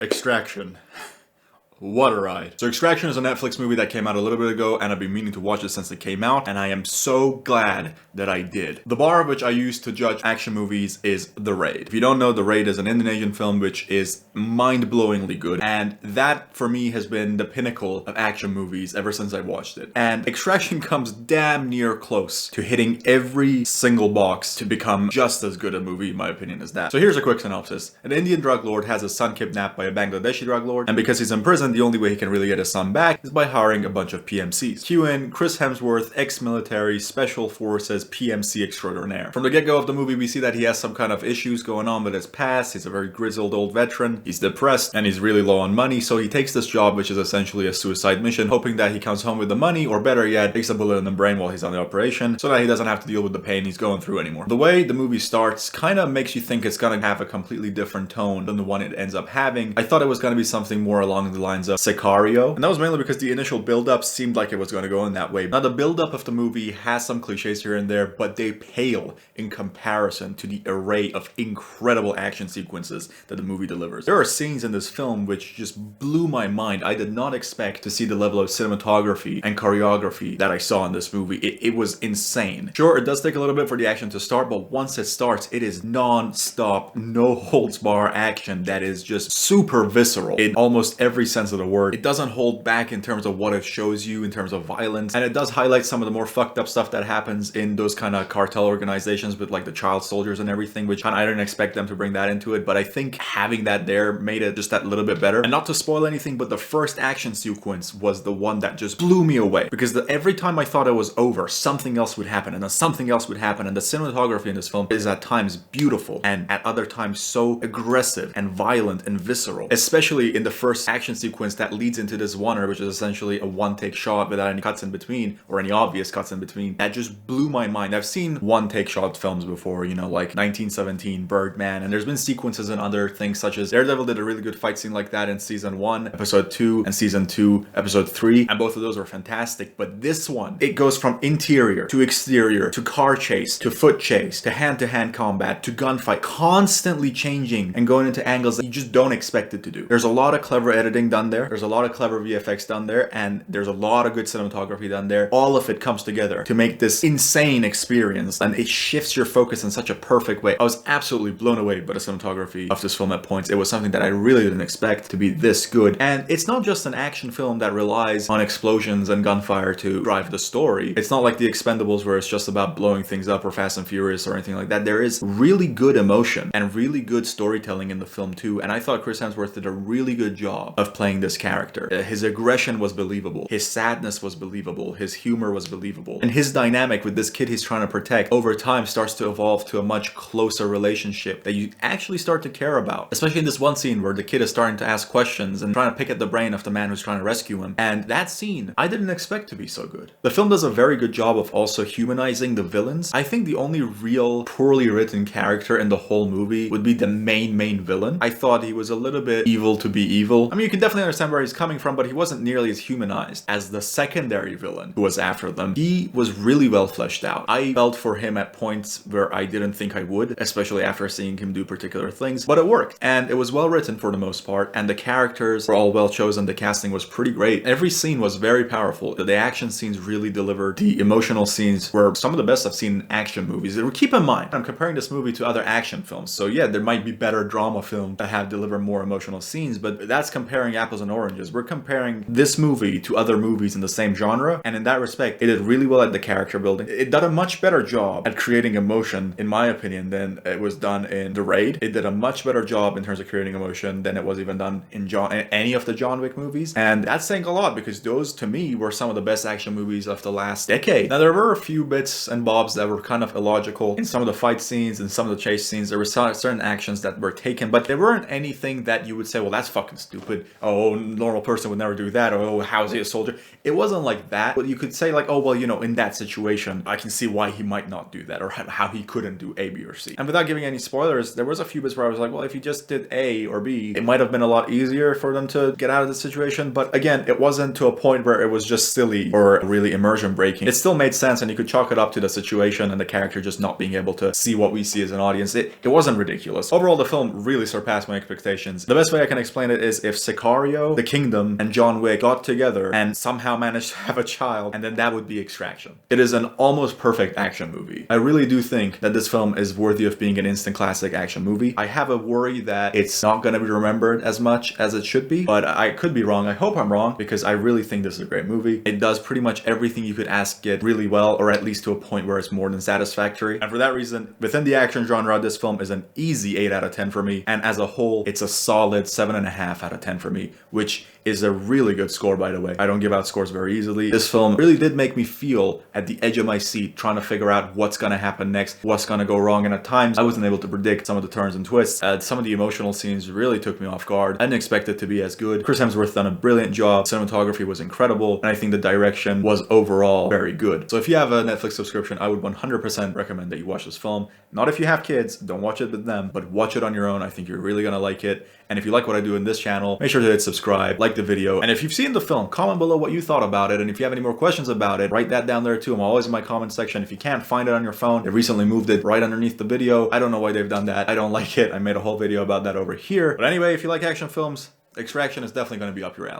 Extraction. What a ride. So Extraction is a Netflix movie that came out a little bit ago, and I've been meaning to watch it since it came out, and I am so glad that I did. The bar of which I use to judge action movies is The Raid. If you don't know, The Raid is an Indonesian film which is mind-blowingly good, and that for me has been the pinnacle of action movies ever since I watched it. And Extraction comes damn near close to hitting every single box to become just as good a movie, in my opinion, as that. So here's a quick synopsis. An Indian drug lord has his son kidnapped by a Bangladeshi drug lord, and because he's in prison, the only way he can really get his son back is by hiring a bunch of PMCs. Cue in Chris Hemsworth, ex-military, special forces, PMC extraordinaire. From the get-go of the movie, we see that he has some kind of issues going on with his past. He's a very grizzled old veteran. He's depressed, and he's really low on money, so he takes this job, which is essentially a suicide mission, hoping that he comes home with the money, or better yet, takes a bullet in the brain while he's on the operation, so that he doesn't have to deal with the pain he's going through anymore. The way the movie starts kind of makes you think it's gonna have a completely different tone than the one it ends up having. I thought it was gonna be something more along the lines of Sicario, and that was mainly because the initial build-up seemed like it was going to go in that way. Now, the build-up of the movie has some cliches here and there, but they pale in comparison to the array of incredible action sequences that the movie delivers. There are scenes in this film which just blew my mind. I did not expect to see the level of cinematography and choreography that I saw in this movie. It was insane. Sure, it does take a little bit for the action to start, but once it starts, it is non-stop, no holds bar action that is just super visceral in almost every sense of the word. It doesn't hold back in terms of what it shows you in terms of violence, and it does highlight some of the more fucked up stuff that happens in those kind of cartel organizations with like the child soldiers and everything, which I didn't expect them to bring that into it, but I think having that there made it just that little bit better. And not to spoil anything, but the first action sequence was the one that just blew me away, because every time I thought it was over, something else would happen, and then something else would happen, and the cinematography in this film is at times beautiful, and at other times so aggressive and violent and visceral, especially in the first action sequence that leads into this oneer, which is essentially a one-take shot without any cuts in between, or any obvious cuts in between. That just blew my mind. I've seen one-take shot films before, you know, like 1917, Birdman, and there's been sequences and other things such as Daredevil did a really good fight scene like that in season 1, episode 2, and season 2, episode 3, and both of those are fantastic. But this one, it goes from interior to exterior to car chase to foot chase to hand-to-hand combat to gunfight, constantly changing and going into angles that you just don't expect it to do. There's a lot of clever editing done there. There's a lot of clever VFX done there, and there's a lot of good cinematography done there. All of it comes together to make this insane experience, and it shifts your focus in such a perfect way. I was absolutely blown away by the cinematography of this film at points. It was something that I really didn't expect to be this good. And it's not just an action film that relies on explosions and gunfire to drive the story. It's not like The Expendables where it's just about blowing things up, or Fast and Furious or anything like that. There is really good emotion and really good storytelling in the film too, and I thought Chris Hemsworth did a really good job of playing this character. His aggression was believable, his sadness was believable, his humor was believable, and his dynamic with this kid he's trying to protect over time starts to evolve to a much closer relationship that you actually start to care about. Especially in this one scene where the kid is starting to ask questions and trying to pick at the brain of the man who's trying to rescue him, and that scene I didn't expect to be so good. The film does a very good job of also humanizing the villains. I think the only real poorly written character in the whole movie would be the main villain. I thought he was a little bit evil to be evil. I mean, you can definitely understand where he's coming from, but he wasn't nearly as humanized as the secondary villain who was after them. He was really well fleshed out. I felt for him at points where I didn't think I would, especially after seeing him do particular things, but it worked. And it was well written for the most part, and the characters were all well chosen. The casting was pretty great. Every scene was very powerful. The action scenes really delivered. The emotional scenes were some of the best I've seen in action movies. Keep in mind, I'm comparing this movie to other action films, so yeah, there might be better drama films that have delivered more emotional scenes, but that's comparing apples and oranges. We're comparing this movie to other movies in the same genre, and in that respect, it did really well at the character building. It did a much better job at creating emotion, in my opinion, than it was done in The Raid. It did a much better job in terms of creating emotion than it was even done in any of the John Wick movies, and that's saying a lot because those, to me, were some of the best action movies of the last decade. Now, there were a few bits and bobs that were kind of illogical in some of the fight scenes and some of the chase scenes. There were certain actions that were taken, but there weren't anything that you would say, well, that's fucking stupid. Oh, a normal person would never do that. Or, oh, how is he a soldier? It wasn't like that. But you could say like, oh, well, you know, in that situation, I can see why he might not do that, or how he couldn't do A, B, or C. And without giving any spoilers, there was a few bits where I was like, well, if he just did A, A or B, it might have been a lot easier for them to get out of the situation. But again, it wasn't to a point where it was just silly or really immersion breaking. It still made sense, and you could chalk it up to the situation and the character just not being able to see what we see as an audience. It wasn't ridiculous. Overall, the film really surpassed my expectations. The best way I can explain it is if Sicario, The Kingdom, and John Wick got together and somehow managed to have a child, and then that would be Extraction. It is an almost perfect action movie. I really do think that this film is worthy of being an instant classic action movie. I have a worry that it's not going to be remembered as much as it should be, but I could be wrong. I hope I'm wrong, because I really think this is a great movie. It does pretty much everything you could ask it really well, or at least to a point where it's more than satisfactory. And for that reason, within the action genre, this film is an easy 8 out of 10 for me, and as a whole, it's a solid 7.5 out of 10 for me, which is a really good score, by the way. I don't give out scores very easily. This film really did make me feel at the edge of my seat, trying to figure out what's gonna happen next, what's gonna go wrong, and at times I wasn't able to predict some of the turns and twists. Some of the emotional scenes really took me off guard. I didn't expect it to be as good. Chris Hemsworth done a brilliant job. Cinematography was incredible, and I think the direction was overall very good. So if you have a Netflix subscription, I would 100% recommend that you watch this film. Not if you have kids, don't watch it with them, but watch it on your own. I think you're really gonna like it. And if you like what I do in this channel, make sure to hit subscribe, like the video, and if you've seen the film, comment below what you thought about it, and if you have any more questions about it, write that down there too. I'm always in my comment section. If you can't find it on your phone, they recently moved it right underneath the video. I don't know why they've done that. I don't like it. I made a whole video about that over here. But anyway, if you like action films, Extraction is definitely going to be up your alley.